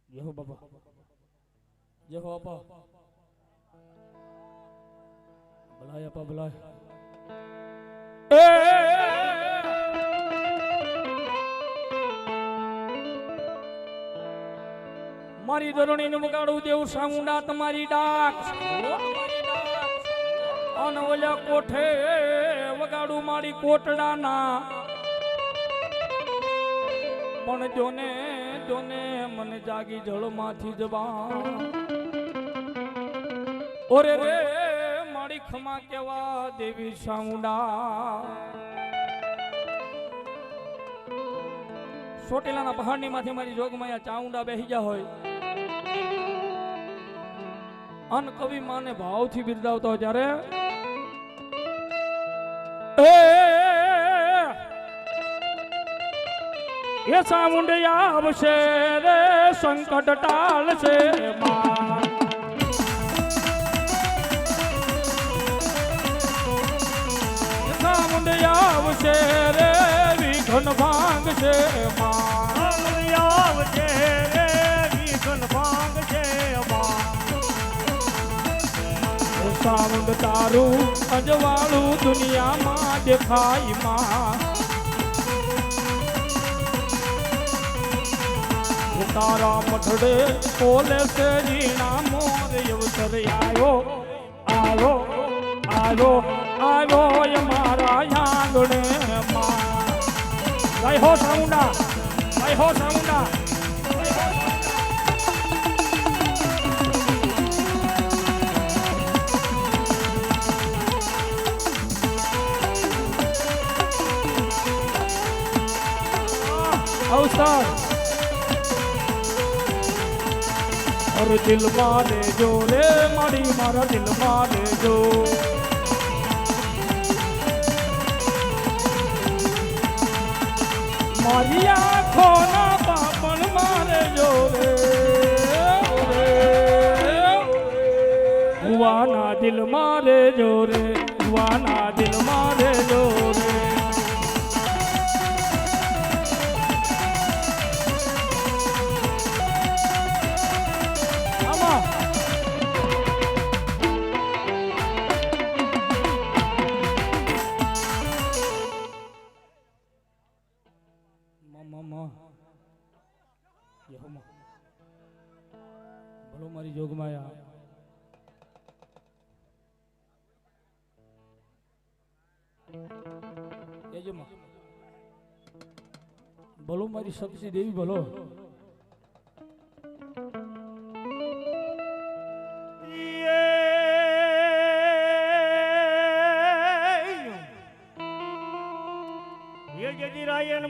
જય બાબા જય બાબા બલાય આપા બલાય મારી ધરણી નું વગાડું દેવું સામુંડા તમારી ડાક અને ઓલા કોઠે વગાડું મારી કોટડાના પણ જોને જોને મને જાગી જળમાંથી જવા ઓરે રે મારી ખમા કેવા દેવી સામુંડા ચોટીલાના પહાડની માંથી મારી જોગમાયા ચાઉંડા બેહી ગયા હોય અન કવિ માને ભાવથી બિરદાવતો ત્યારે એ સામુંડિયા આવશે રે સંકટ ટાળશે માં સામુંડિયા આવશે રે વિઘન ભાંગશે માં સામુંડિયા આવશે રે વિઘન ભાંગશે માં સાઉન્ડ તારું અજવાળું દુનિયામાં દેખાય માં તારા મઠડે બોલે છે જીણા મોર અવસર આવ્યો આવ્યો આવ્યો આવ્યો એ મારા આંગણે માં જય હો સાઉન્ડા જય હો સાઉન્ડા અવસર અરે દિલ માં લેજો રે મારી મારા દિલ માં લેજો મારી આંખો ના પાપણ મારે જો રે હુવાના દિલ મારે જો રે હુવાના દિલ મારે જો રે બોલો મારી જોગમાયા બોલો મારી શક્તિ દેવી બોલો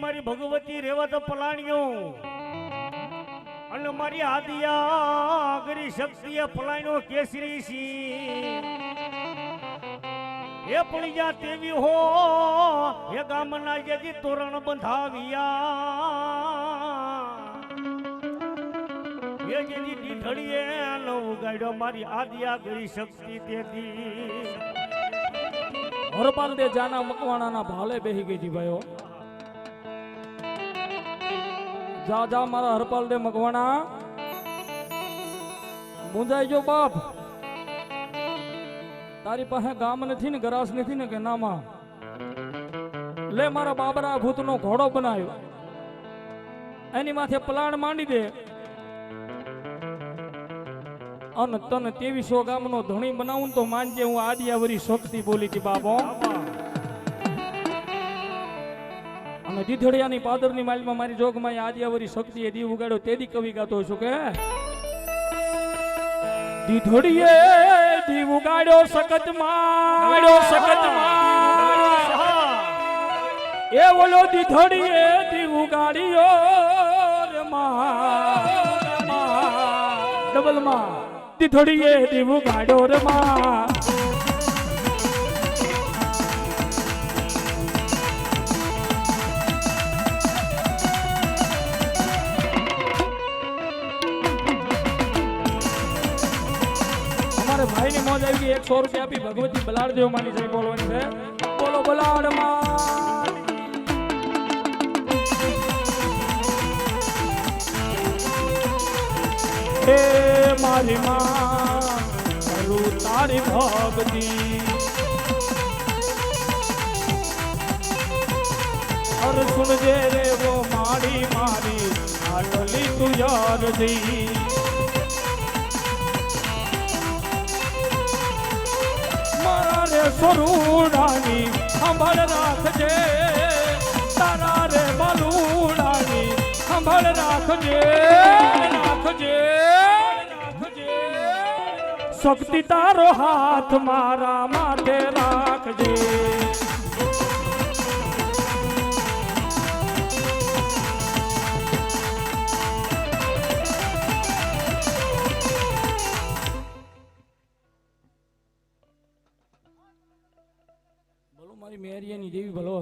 મારી ભગવતી રેવત પલાણ્યો અને મારી આદિયા ગરી શક્તિએ પલાણ્યો કેસરી સી એ પડી જા તેવી હો એ ગામના જેથી તોરણ બંધાવ્યા એ જેથી દીઠડીએ ન ઉગાડ્યો મારી આદિયા ગરી શક્તિ તેથી હરપાલ દે જાના મકવાણાના ભાલે બેહી ગઈ જી ભાઈઓ જા જા મારા હરપાલ દે મકવાણા મુંજાઈ જો બાપ તારી પાસે ગામ નથી ને ગરાસ નથી ને કે નામાં લે મારા બાબરા ભૂતનો ઘોડો બનાવ્યો એની માથે પલાણ માંડી દે અને તને 2300 ગામનો ધણી બનાવું તો માનજે હું આદિયાવરી શક્તિ બોલી હતી બાબો અને દીધડિયાની પાદરની માલમાં મારી જોગમાં આદિયાવરી શક્તિએ દીવ ઉગાડ્યો તેદી કવિ ગાતો છું કે દીધડીએ દીવ ઉગાડ્યો સકતમાં એ બોલો દીધડીએ દીવ ઉગાડ્યો રે માં ડબલ માં દીધડીએ દીવ ઉગાડ્યો રે માં ભાઈ ની મોજ આવી 100 રૂપિયા આપી ભગવતી બલાડ દેવ માની જય બોલવાની છે બોલો બલાડ માં હે મારી માં કરું તારી ભક્તિ અર સુનજે રે વો મારી મારી આટલી તું યાર દી સોરુડાની સંભાળ રાખજે તારા રે બલુડાની સંભાળ રાખજે શક્તિ તારો હાથ મારા માથે રાખજે મારી મેરિયાની દેવી ભલો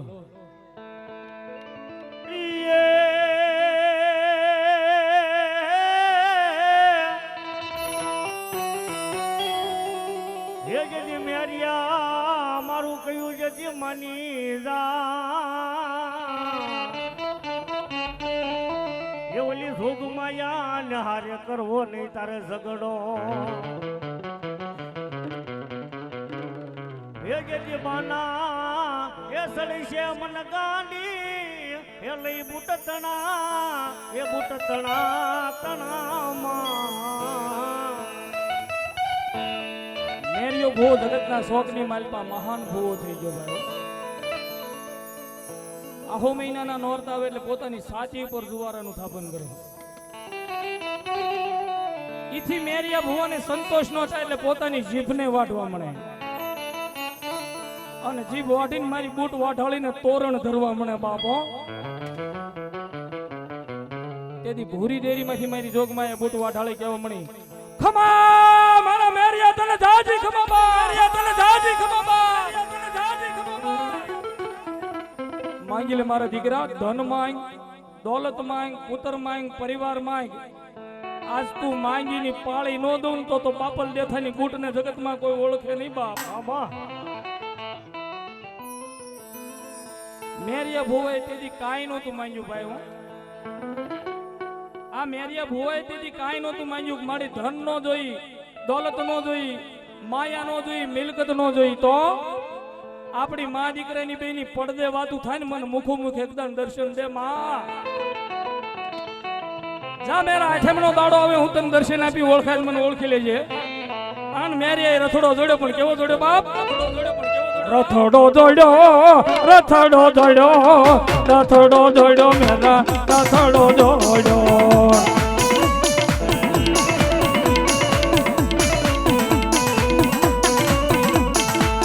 હે જેથી મેરિયા મારું કયું જેથી માની જા એ ઓલી જોગમાયા ને હારે કરવો નહીં તારે ઝઘડો એ જેથી બાના એ સડી છે મન ગાંડી એ લઈ બુટ તણા તણામાં મેરિયો ભૂવો જગતના શોકની માલપા મહાન ભૂવો થઈ ગયો ભાઈ. આહો મહિનાના નોરતા આવે એટલે પોતાની સાચી પર જુવારાનું થાપન કરે. ઈથી મેરિયા ભુવાને સંતોષ ન થાય એટલે પોતાની જીભને વાટવા મળે અને જીભ વાટીને મારી બૂટ વાઢાળીને તોરણ ધરવા મળે બાપો. તેથી ભૂરી ડેરીમાંથી મારી જોગમાએ બૂટ વાઢાળી કહેવા મળી, ખમા મારા મેરિયા તને જાજી ખમા બા, મેરિયા તને જાજી ખમા બા, તને જાજી ખમા બા. માંગી લે મારા દીકરા, ધન માંગ, દોલત માંગ, પુત્ર માંગ, પરિવાર માંગ. આજ તું માંગીની પાળી નો દઉં તો બાપલ દેથાની બૂટને જગતમાં કોઈ ઓળખે નહીં બાપ. બાબા મેરિયા ભુવાએ તેથી કાંઈ નહોતું માંગ્યું ભાઈ. હું આ મેરિયા ભુવાએ તેથી કાંઈ નહોતું માંગ્યું. મારી ધન નો જોઈ, દોલત નો જોઈ, માયા નો જોઈ, મિલકત નો જોઈ, તો આપણી મા દીકરાની બેની પડદે વાતું થાય ને મને મુખો મુખ એકદમ દર્શન દે માં. જા મેરા આઠમનો દાડો આવે હું તને દર્શન આપી ઓળખાય મને ઓળખી લેજે. આન મેરિયાએ રથડો જોડ્યો પણ કેવો જોડ્યો બાપ? રથડો જોડ્યો, રથડો જોડ્યો, રથડો જોડ્યો મેરા, રથડો જોડ્યો.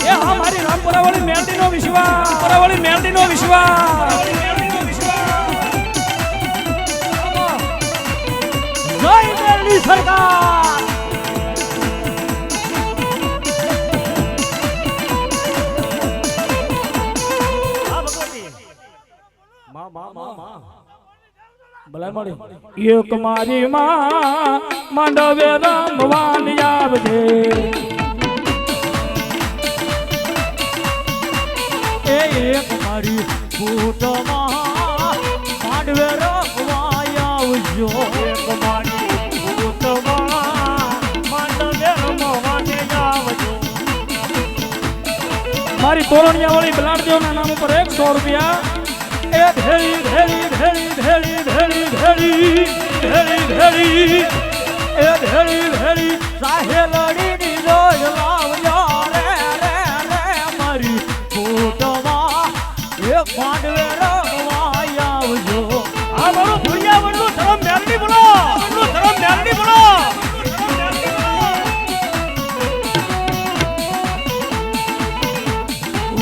એ હા મારી રામપુરાવાળી મેલડીનો વિશ્વાસ, પુરાવાળી મેલડીનો વિશ્વાસ. જય મેલડી સરકાર. ભલે મળી એક મારી માં માંડવે રમવાની આવજે. એ એક મારી ભૂતમાં માંડવે રખવાય આવજો. એક મારી ભૂતમાં માંડવે રમવાને આવજો. મારી તોરણિયા વાળી બલાડદેવના નામ ઉપર 100 રૂપિયા. એ ધેડી ધેડી ધેડી ધેડી ધેડી ધેડી ધેડી ધેડી એ ધેડી ધેડી સાહેલડીની રોજ લાવજો રે રે રે મારી ભૂતમાં એક માંડવે રખવાય આવજો. આ મારું ભૂલિયા વડલું ધરમ મેલડી બોલો, વડલું ધરમ મેલડી બોલો.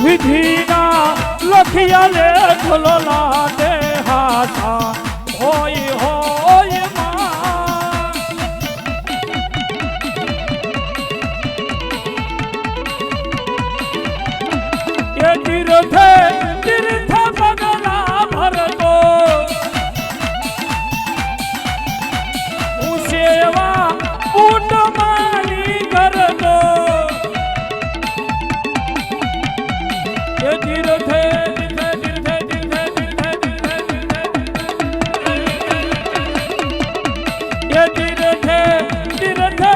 વિધિના લખિયા લે ઢોલો લાટે હાથા હોય હોય માં. એ તીર્થે તીર્થ પગલા ભરતો હું સેવા ઊંટ માની કરતો. એ તીર્થે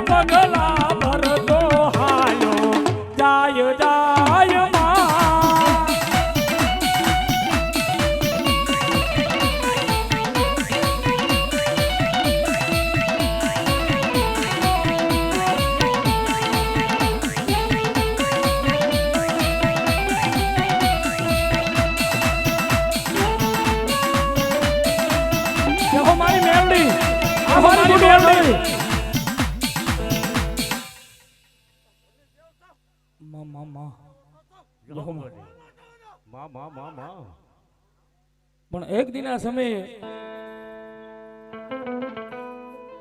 પગલા ભરતો હાયો જાય જાય માં. દેખો મારી મેલડી, આ મારી મેલડી. પણ એક દિના સમયે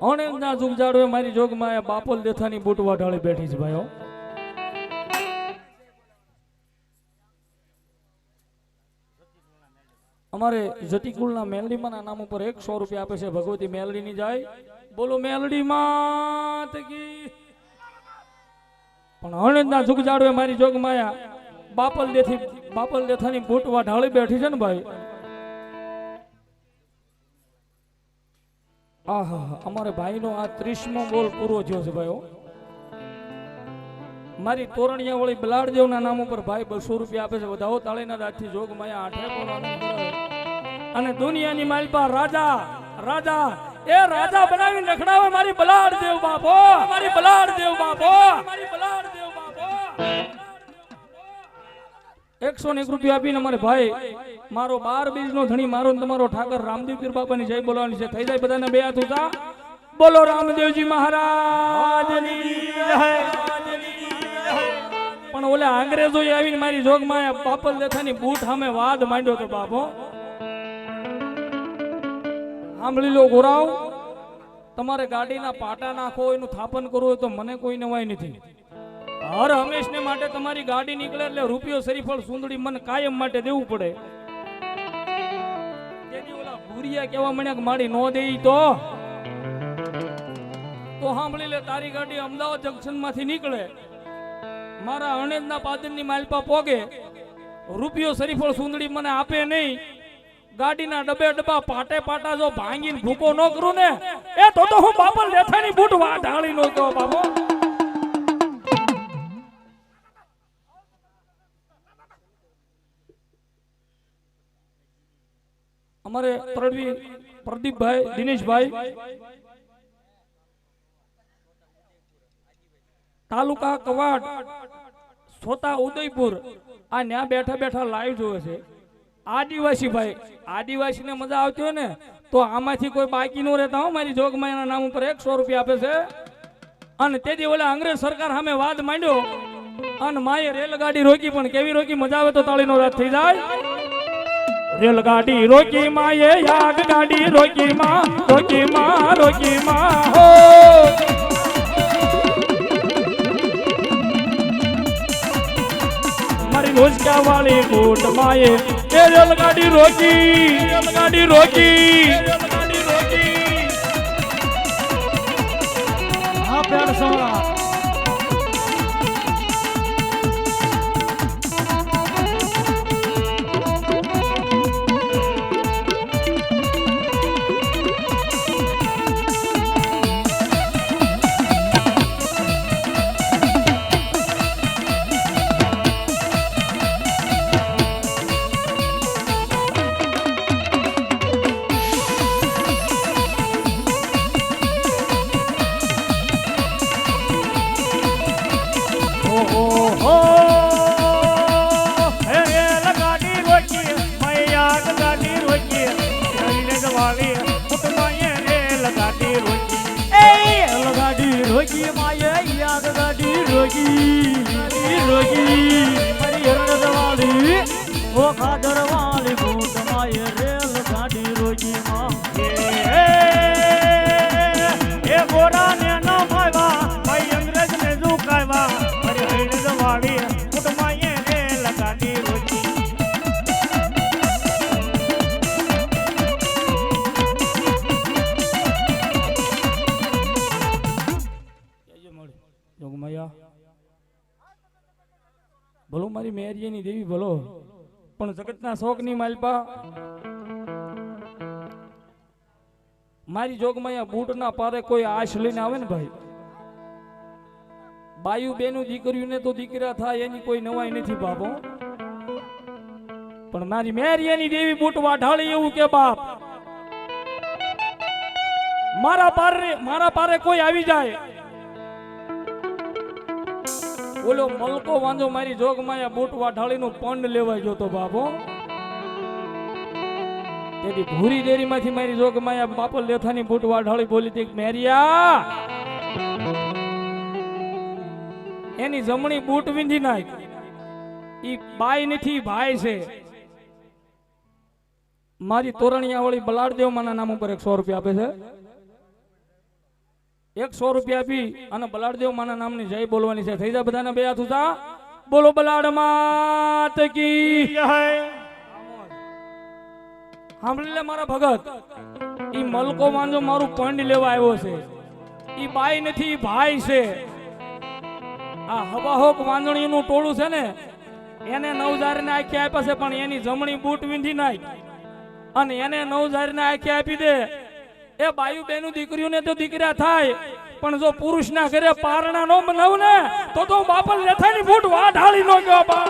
અણેના જુગજાડવે મારી જોગમાં બાપોલ દેથાની બૂટ વાઢાળી બેઠી છે ભાઈઓ. અમારે જટીકુળના મેલડીમાં નામ ઉપર 100 રૂપિયા આપે છે. ભગવતી મેલડીની જાય બોલો મેલડી માત કી. પણ અણેના જુગજાડવે મારી જોગમાયા બાપલ દેથાની બૂટ વાઢાળી બેઠી છે ને ભાઈ. આહા અમારે ભાઈનો આ 30મો બોલ પૂરો થયો છે ભાઈઓ. મારી તોરણિયા વાળી બલાડદેવના નામ ઉપર ભાઈ 200 રૂપિયા આપે છે. વધાવો તાળીના દાંતથી જોગમાયા આઠે પર આનંદ કરે. અને દુનિયાની માલપા રાજા રાજા એ રાજા બનાવી નખડાવે મારી બલાડદેવ બાપો, મારી બલાડદેવ બાપો, મારી બલાડદેવ બાપો. 101 રૂપિયા આપીને મારે ભાઈ મારો 12 બીજનો ધણી મારો ને તમારો ઠાકર રામદેવ પીર બાપાની જય બોલવાની છે. થઈ જાય બધાને બે હાથ ઊંચા. બોલો રામદેવજી મહારાજની જય. પણ ઓલે અંગ્રેજો આવીને મારી જોગમાં પાપલ દેખાની બૂટ સામે વાદ માંડ્યો તો બાપો. સાંભળી લો ગોરાવ, તમારે ગાડીના પાટા નાખો એનું થાપન કરવું હોય તો મને કોઈ નવાઈ નથી. હર હંમેશને માટે તમારી ગાડી નીકળે એટલે રૂપિયો શરીફળ સુંદડી મને કાયમ માટે દેવું પડે. તેથી ઓલા ભૂરિયા કેવા મળ્યા કે માડી નો દેઈ તો સાંભળી લે, તારી ગાડી અમદાવાદ જંકશન માંથી નીકળે, મારા અણેજના પાદરની માલપા પોગે, રૂપિયો શરીફળ સુંદડી મને આપે નહીં, ગાડીના ડબ્બે ડબ્બા પાટે પાટા જો ભાંગીને ભૂકો ન કરું ને એ તો હું બાપલ લેથાની બૂટ ઢાળી નો કહો બાપો. અમારે પ્રદીપભાઈ દિનેશભાઈ તાલુકા કવાડ સોતા ઉદયપુર આ ન્યા બેઠા બેઠા લાઈવ જોવે છે. આદિવાસી ભાઈ, આદિવાસીને મજા આવતી હોય ને તો આમાંથી કોઈ બાકી ન રહેતા હો. મારી જોગમાયાના નામ ઉપર 100 રૂપિયા આપે છે. અને તેથી ઓલા અંગ્રેજ સરકાર સામે વાદ માંડ્યો અને માએ રેલગાડી રોકી, પણ કેવી રોકી મજા આવે તો તાળીનો રાત થઈ જાય. રેલગાડી રોકી માએ, આગ ગાડી રોકી માં, રોકી માં, રોકી માં હો. મારી રોજકા વાળી બૂટ માએ એ રેલગાડી રોકી, રેલગાડી રોકી, રેલગાડી રોકી. હા પેડ સોના રોકી માએ યાદ ગાડી રોકી રોકી મારી હરણ વાળી ઓ ખાદર વાળી બૂટ માએ રેલ ગાડી રોકી માં એ ગોરા ને ન માવા ભાઈ અંગ્રેજ ને ઝુકાવા મારી હરણ વાળી કુટુંબમાં એ રેલ ગાડી રોકી. ભલો મારી મેરિયાની દેવી ભલો, પણ જગતના શોકની માલપા મારી જોગમાયા બૂટના પારે કોઈ આશ લઈને આવે ને ભાઈ, બાયુ બેનું દીકરીઓને તો દીકરા થાય એની કોઈ નવાઈ નથી બાપો. પણ મારી મેરિયાની દેવી બૂટ વાઢાળી એવું કે બાપ મારા પારે કોઈ આવી જાય, ઓલો મલકો વાંધો મારી જોગમાયા બૂટ વાઢાળીનું પંડ લેવાય જોતો બાપો. તેથી ભૂરી ડેરીમાંથી મારી જોગમાયા બાપો લેથાની બૂટ વાઢાળી બોલી હતી, મેરિયા એની જમણી બૂટ વીંધી નાખ, ઈ બાઈ નથી ભાઈ છે. મારી તોરણિયા વાળી બલાડદેવ માના નામ ઉપર 100 રૂપિયા આપે છે. 100 રૂપિયા આપી અને બલાડદેવ માના નામની જય બોલવાની છે. થઈ જાય બધાને બે હાથ ઊંચા. બોલો બલાડ માત કી જય. સાંભળી લે મારા ભગત, ઈ મલકો વાંજો મારું પંડ લેવા આવ્યો છે, ઈ બાઈ નથી ભાઈ છે. આ હવાહોક વાંદણીનું ટોળું છે ને એને 9000 ને આખી આપ્યા છે, પણ એની જમણી બૂટ વીંધી નાખ અને એને 9000 ને આખી આપી દે. એ બાયુ બેનું દીકરીઓને તો દીકરા થાય, પણ જો પુરુષના ઘરે પારણા નો બનાવ ને તો બાપલ લેથાની ફૂટ વા ઢાળી નો ગયો બા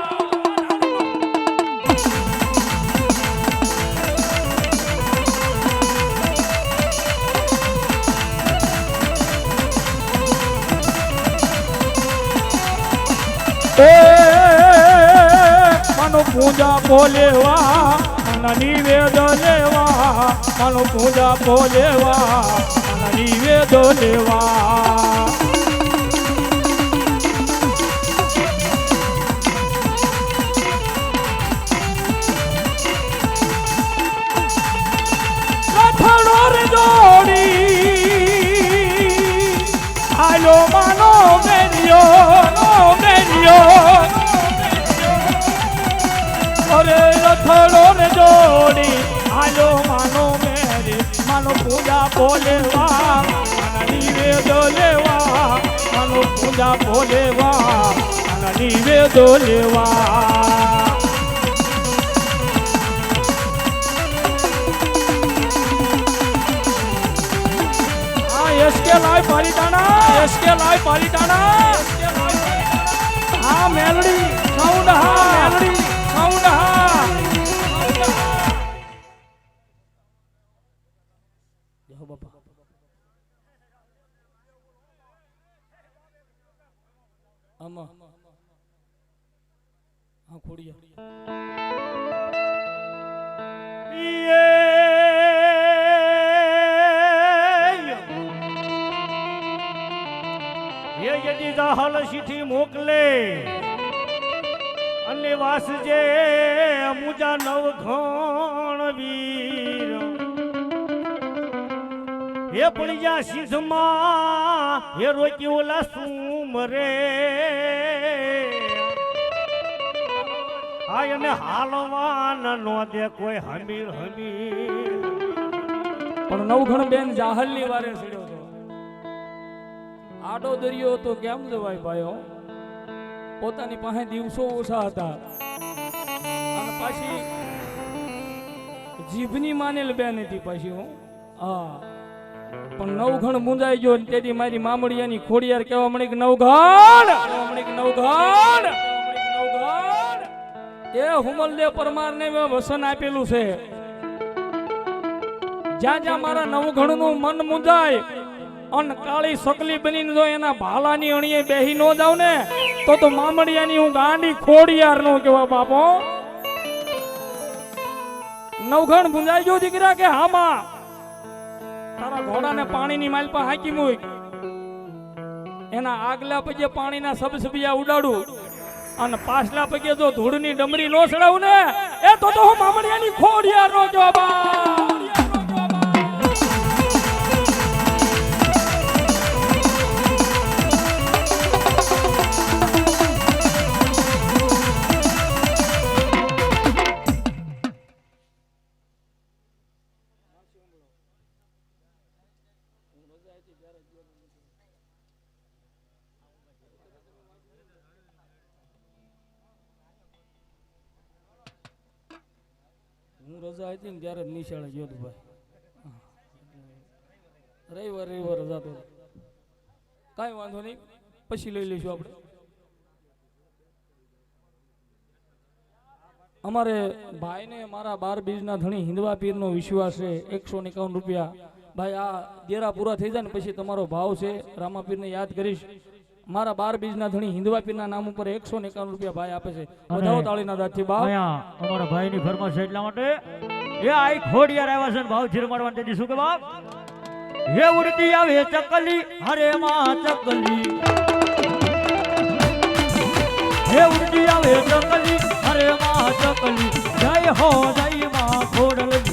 મનો પૂજા બોલેવા મન નિવેદ લેવા મનો પૂજા બોલેવા મન નિવેદ લેવા લથડો રે જોડી આલો માનો મેરિયો અરે લથડો ને જોડી આલો માનો મેરી માનો પૂજા બોલેવા માના નિવેદ લેવા માનો પૂજા બોલેવા માના નિવેદ લેવા એસકે લાઈ પાલિટાણા હા મેલડી સાઉન્ડ હા મેલડી સાઉન્ડ હા જય બાપા આમાં હા યદી જાહલ ચિઠ્ઠી મોકલે અને વાસજે મુજા નવઘણ વીર હે પડી જા સિંધમાં હે રોકી ઓલા સુમરે આય અને હાલવાન નો દે કોઈ હમીર પણ નવઘણ બેન જાહલની વારે સડ્યો હતો આડો દરિયો તો કેમ જવાય ભાઈઓ પોતાની પાસે દિવસો ઓછા હતા અને પાછી જીભની માનેલ બેન હતી પાછી હું હા પણ નવઘણ મુંજાઈ ગયો ને તેથી મારી મામડિયાની ખોડિયાર કેવા મળી કે નવઘણ એ હુમલદેવ પરમારને મેં વસન આપેલું છે જ્યાં જ્યાં મારા નવઘણનું મન મુંજાય અન કાળી સકલી બનીને જો એના ભાલાની અણીએ બેહી નો જાવ ને તો મામડિયાની હું ગાંડી ખોડિયાર નો કેવા બાપો નવઘણ ભૂંજાઈ ગયો દીકરા કે હામાં તારા ઘોડાને પાણીની માલપા હાકી મૂક એના આગલા પગે પાણીના સબસબિયા ઉડાડું અને પાછલા પગે જો ધૂળની ડમરી નો ચડાવું ને એ તો હું મામડિયાની ખોડિયાર નો કેવા બા હું રજા હતી ને ત્યારે નિશાળે ગયો હતો ભાઈ રવિવાર રજા તો કાંઈ વાંધો નહીં પછી લઈ લઈશું આપણે અમારે ભાઈને મારા 12 બીજના ધણી હિંદવા પીરનો વિશ્વાસ છે 151 રૂપિયા ભાઈ આ દેરા પૂરા થઈ જાય ને પછી તમારો ભાવ છે રામાપીરને યાદ કરીશ મારા 12 બીજના ધણી હિંદવા પીરના નામ ઉપર 151 રૂપિયા ભાઈ આપે છે વધાવો તાળીના દાદથી બા અમારા ભાઈની ફરમાશ એટલા માટે એ આઈ ખોડિયાર આવ્યા છે ભાવ જીરમાડવાનું તેથી શું કે બાપ હે ઉડતી આવે ચકલી હરે માં ચકલી હે ઉડતી આવે ચકલી હરે માં ચકલી જય હો જય માં ખોડલ